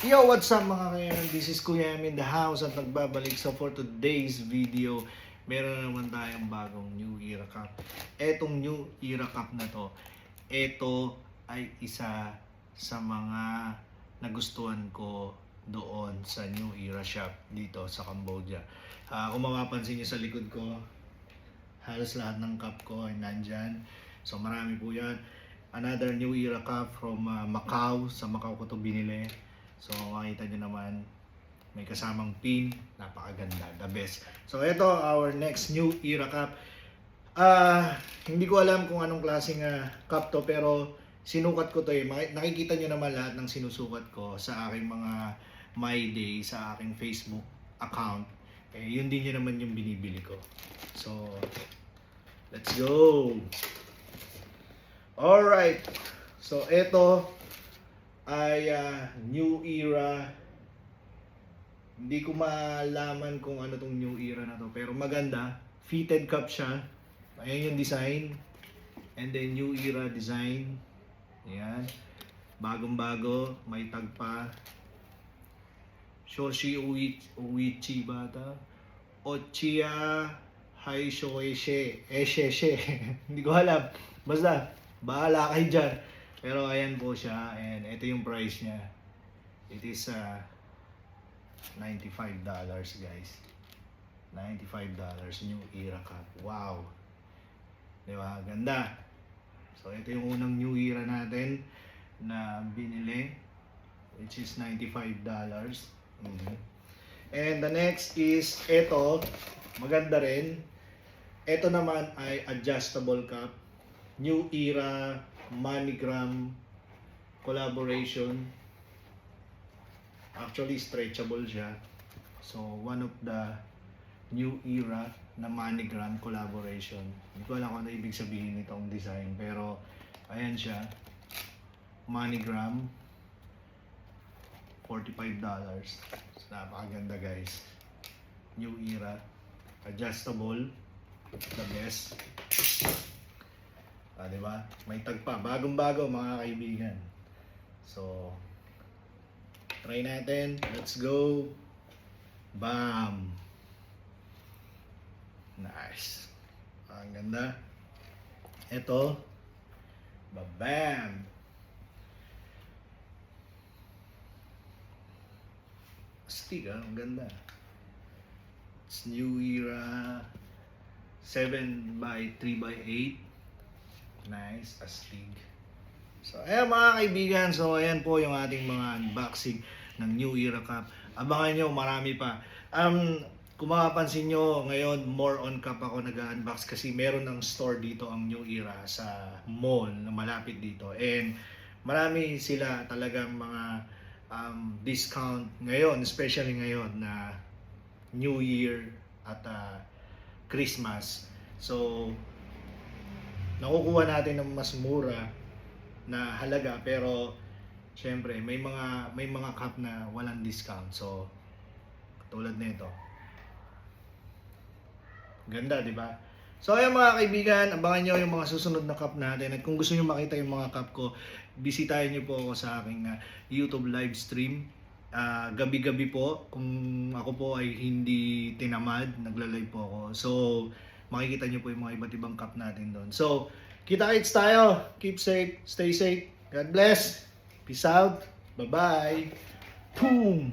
Yo, what's up mga kayanan? This is Kuya M in the house at nagbabalik for today's video. Meron na naman tayong bagong New Era Cup. Etong New Era Cup na to, ito ay isa sa mga nagustuhan ko doon sa New Era Shop dito sa Cambodia. Kung mapapansin nyo sa likod ko, halos lahat ng cup ko ay nandyan. So marami po yan. Another New Era Cup from Macau. Sa Macau ko to binili. So makita nyo naman, may kasamang pin, napakaganda, the best. So ito, our next New Era Cup. Hindi ko alam kung anong klaseng cup to, pero sinukat ko to eh. Nakikita nyo naman lahat ng sinusukat ko sa aking mga My Day, sa aking Facebook account. Yun din yun naman yung binibili ko. So, let's go! Alright, so ito ay New Era. Hindi ko malaman kung ano tong New Era na to, pero maganda. Fitted cup siya. Ayan yung design. And then New Era design. Ayan. Bagong-bago. May tag pa. Shoshi Uichi bata. Ochiya Haishoeshe. Esheshe. Hindi ko alam. Basta, bahala kayo dyan. Pero ayan po siya, and ito yung price niya. It is $95 guys. $95 New Era Cup. Wow. Diba? Ganda. So ito yung unang New Era natin na binili, which is $95. And the next is ito. Maganda rin. Ito naman ay adjustable cup. New Era MoneyGram collaboration. Actually stretchable siya. So one of the New Era na MoneyGram collaboration. Hindi ko alam kung ano ibig sabihin nitong design, pero ayan siya. MoneyGram, $45. So, napakaganda guys. New Era, adjustable, the best. Diba? May tag pa. Bagong-bago mga kaibigan. So, try natin. Let's go. Bam! Nice. Ang ganda. Ito. Babam! Astig ang ganda. It's New Era 7x3x8. Nice, astig. So, ayan mga kaibigan. So, ayan po yung ating mga unboxing ng New Era Cup. Abangan nyo, marami pa. Kung makapansin nyo, ngayon more on cup ako nag-unbox kasi meron ng store dito ang New Era sa mall na malapit dito. And marami sila talagang mga discount ngayon, especially ngayon na New Year at Christmas. So, nakukuha natin ng mas mura na halaga, pero syempre may mga cup na walang discount. So katulad nito. Ganda, di ba? So ayan mga kaibigan, abangan niyo yung mga susunod na cup natin. At kung gusto niyo makita yung mga cup ko, bisitahin niyo po ako sa aking YouTube live stream. Gabi-gabi po, kung ako po ay hindi tinamad, nagla-live po ako. So makikita nyo po yung mga iba't ibang cup natin doon. So, kita-kits tayo. Keep safe, stay safe. God bless. Peace out. Bye-bye. Boom!